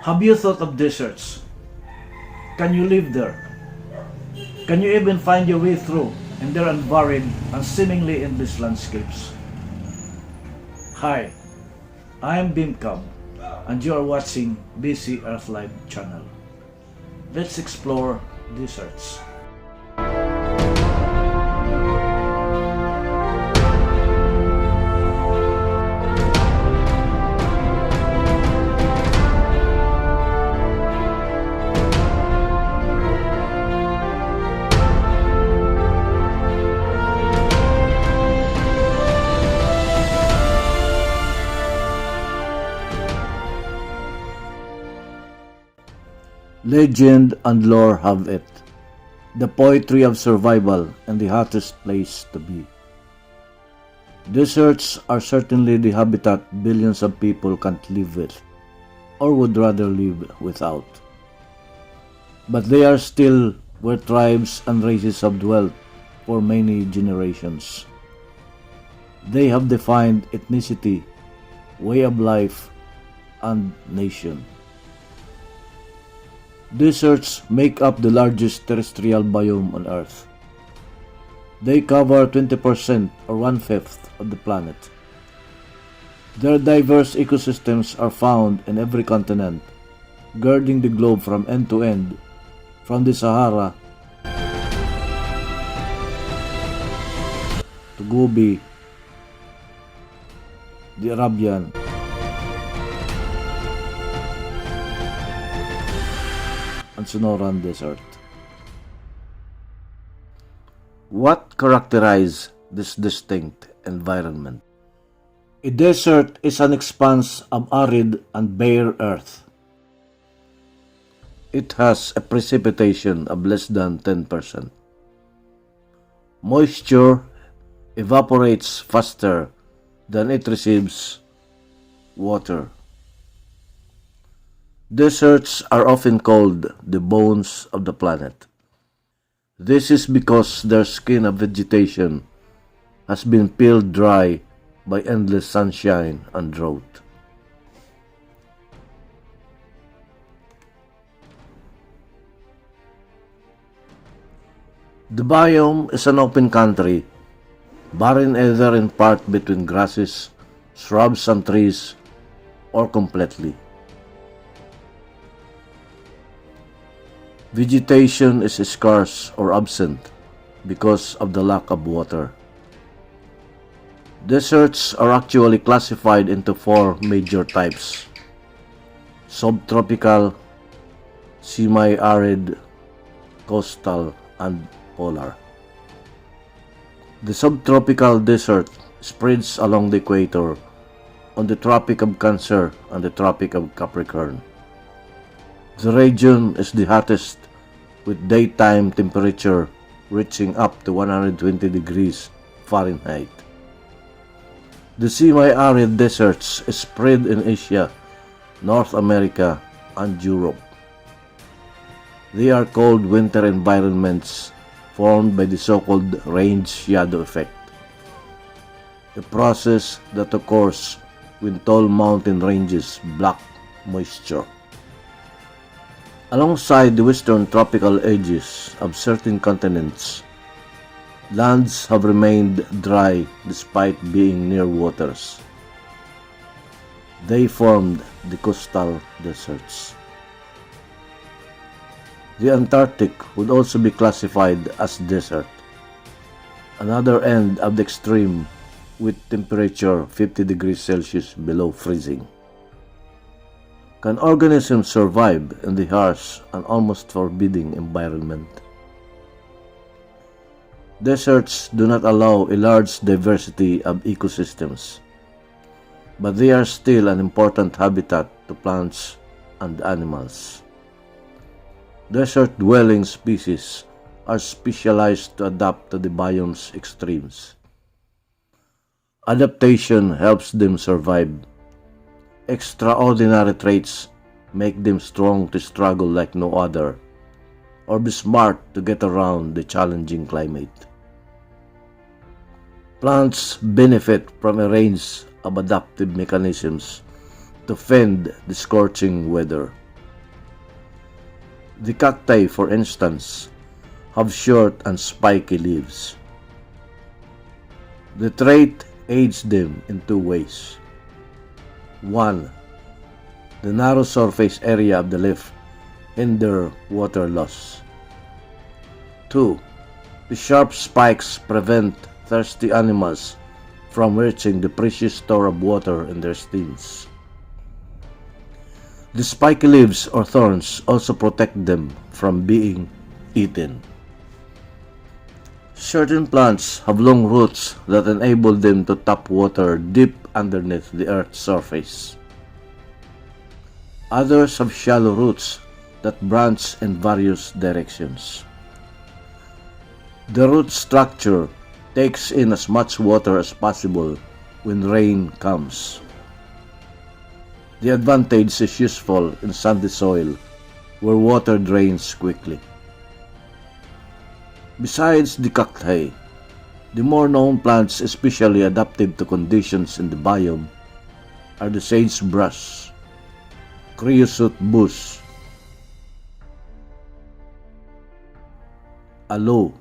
Have you thought of deserts? Can you live there? Can you even find your way through in their unvaried and seemingly endless landscapes? Hi, I am Bimcam and you are watching BC Earth Live channel. Let's explore deserts. Legend and lore have it, the poetry of survival and the hottest place to be. Deserts are certainly the habitat billions of people can't live with, or would rather live without. But they are still where tribes and races have dwelt for many generations. They have defined ethnicity, way of life, and nation. Deserts make up the largest terrestrial biome on Earth. They cover 20% or 1/5 of the planet. Their diverse ecosystems are found in every continent, girding the globe from end to end, from the Sahara to Gobi, the Arabian, and Sonoran Desert. What characterizes this distinct environment? A desert is an expanse of arid and bare earth. It has a precipitation of less than 10%. Moisture evaporates faster than it receives water. Deserts are often called the bones of the planet. This is because their skin of vegetation has been peeled dry by endless sunshine and drought. The biome is an open country, barren either in part between grasses, shrubs and trees, or completely. Vegetation is scarce or absent because of the lack of water. Deserts are actually classified into 4 major types: subtropical, semi-arid, coastal, and polar. The subtropical desert spreads along the equator on the Tropic of Cancer and the Tropic of Capricorn. The region is the hottest, with daytime temperature reaching up to 120 degrees Fahrenheit. The semi-arid deserts spread in Asia, North America, and Europe. They are cold winter environments formed by the so-called range shadow effect, a process that occurs when tall mountain ranges block moisture. Alongside the western tropical edges of certain continents, lands have remained dry despite being near waters. They formed the coastal deserts. The Antarctic would also be classified as desert, another end of the extreme with temperature 50 degrees Celsius below freezing. Can organisms survive in the harsh and almost forbidding environment? Deserts do not allow a large diversity of ecosystems, but they are still an important habitat to plants and animals. Desert-dwelling species are specialized to adapt to the biome's extremes. Adaptation helps them survive. Extraordinary traits make them strong to struggle like no other, or be smart to get around the challenging climate. Plants benefit from a range of adaptive mechanisms to fend the scorching weather. The cacti, for instance, have short and spiky leaves. The trait aids them in two ways. 1. The narrow surface area of the leaf hinder water loss. 2. The sharp spikes prevent thirsty animals from reaching the precious store of water in their stems. The spiky leaves or thorns also protect them from being eaten. Certain plants have long roots that enable them to tap water deep underneath the earth's surface. Others have shallow roots that branch in various directions. The root structure takes in as much water as possible when rain comes. The advantage is useful in sandy soil where water drains quickly. Besides the cacti, the more known plants especially adaptive to conditions in the biome are the sagebrush, creosote bush, aloe,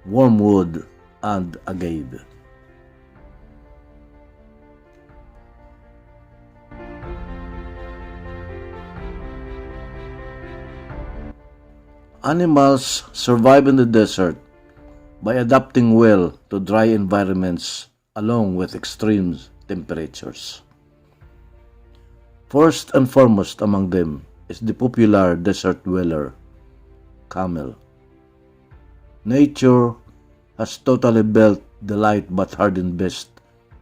wormwood, and agave. Animals survive in the desert by adapting well to dry environments along with extreme temperatures. First and foremost among them is the popular desert dweller, camel. Nature has totally built the light but hardened beast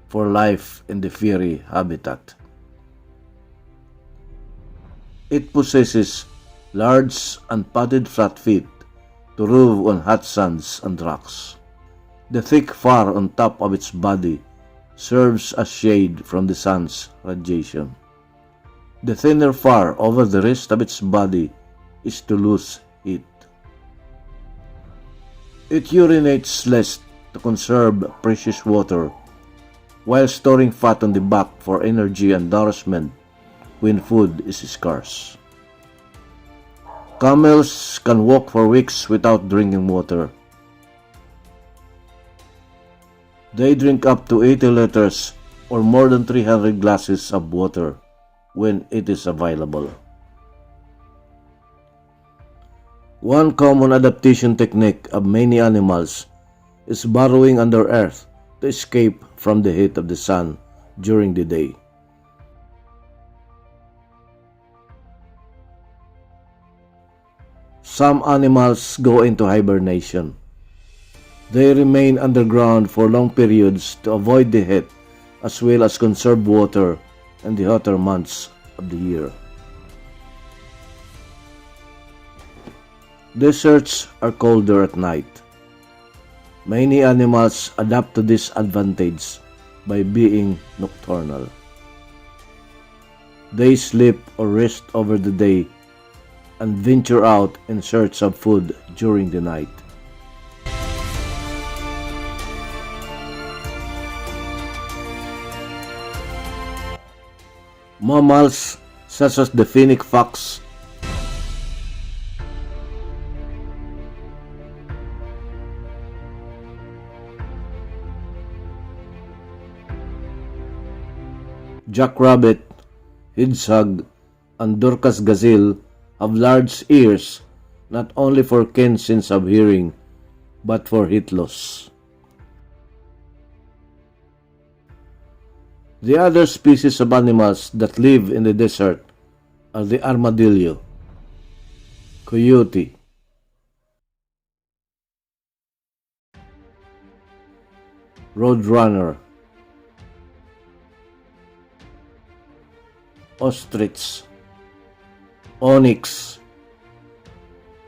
for life in the fiery habitat. It possesses large and padded flat feet to rove on hot sands and rocks. The thick fur on top of its body serves as shade from the sun's radiation. The thinner fur over the rest of its body is to lose heat. It urinates less to conserve precious water, while storing fat on the back for energy and nourishment when food is scarce. Camels can walk for weeks without drinking water. They drink up to 80 liters or more than 300 glasses of water when it is available. One common adaptation technique of many animals is burrowing under earth to escape from the heat of the sun during the day. Some animals go into hibernation. They remain underground for long periods to avoid the heat as well as conserve water in the hotter months of the year. Deserts are colder at night. Many animals adapt to this advantage by being nocturnal. They sleep or rest over the day and venture out in search of food during the night. Mammals such as the fennec fox, jackrabbit, hedgehog, and Dorcas gazelle have large ears not only for keen sense of hearing but for heat loss. The other species of animals that live in the desert are the armadillo, coyote, roadrunner, ostrich, onyx,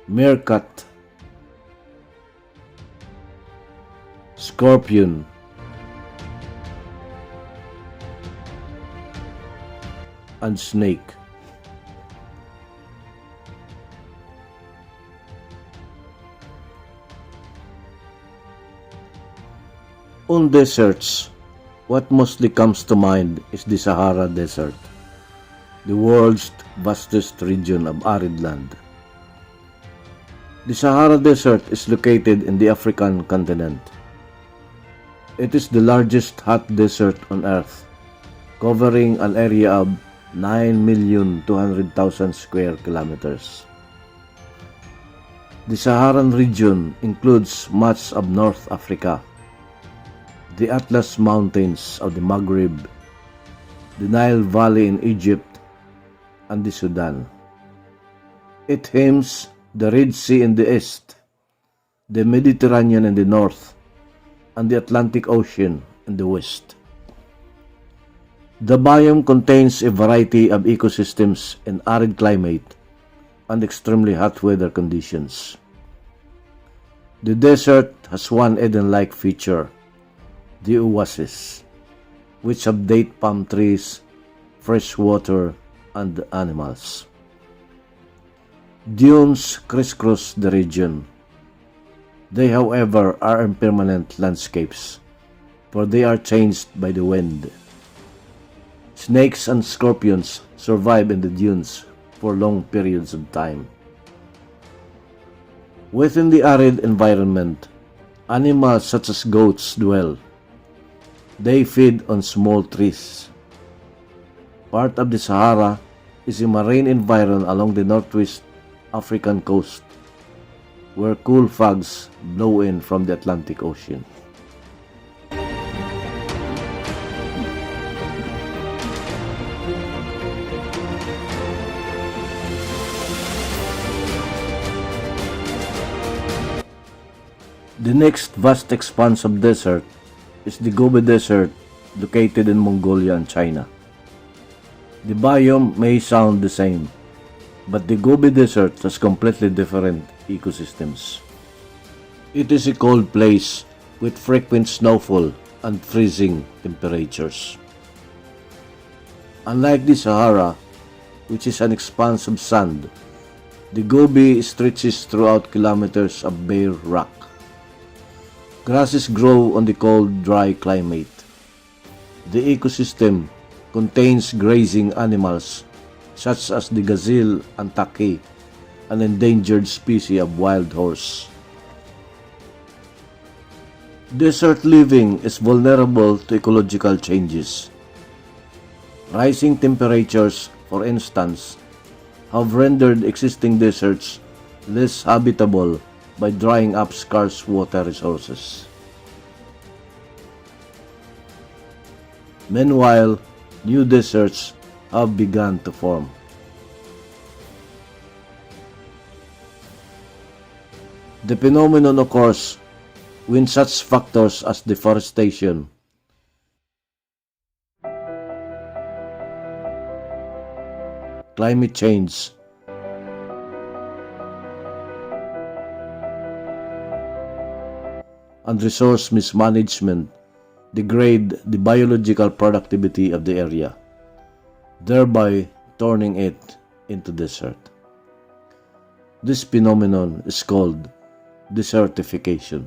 meerkat, scorpion, and snake. On deserts, what mostly comes to mind is the Sahara Desert, the world's vastest region of arid land. The Sahara Desert is located in the African continent. It is the largest hot desert on Earth, covering an area of 9,200,000 square kilometers. The Saharan region includes much of North Africa, the Atlas Mountains of the Maghreb, the Nile Valley in Egypt, and the Sudan. It hems the Red Sea in the east, the Mediterranean in the north, and the Atlantic Ocean in the west. The biome contains a variety of ecosystems in arid climate and extremely hot weather conditions. The desert has one Eden-like feature, the oases, which have date palm trees, fresh water, and animals. Dunes crisscross the region. They, however, are impermanent landscapes, for they are changed by the wind. Snakes and scorpions survive in the dunes for long periods of time. Within the arid environment, animals such as goats dwell. They feed on small trees. Part of the Sahara is a marine environment along the northwest African coast, where cool fogs blow in from the Atlantic Ocean. The next vast expanse of desert is the Gobi Desert, located in Mongolia and China. The biome may sound the same, but the Gobi Desert has completely different ecosystems. It is a cold place with frequent snowfall and freezing temperatures. Unlike the Sahara, which is an expanse of sand, the Gobi stretches throughout kilometers of bare rock. Grasses grow on the cold, dry climate. The ecosystem contains grazing animals such as the gazelle and taki, an endangered species of wild horse. Desert living is vulnerable to ecological changes. Rising temperatures, for instance, have rendered existing deserts less habitable by drying up scarce water resources. Meanwhile, new deserts have begun to form. The phenomenon occurs when such factors as deforestation, climate change, and resource mismanagement degrade the biological productivity of the area, thereby turning it into desert. This phenomenon is called desertification.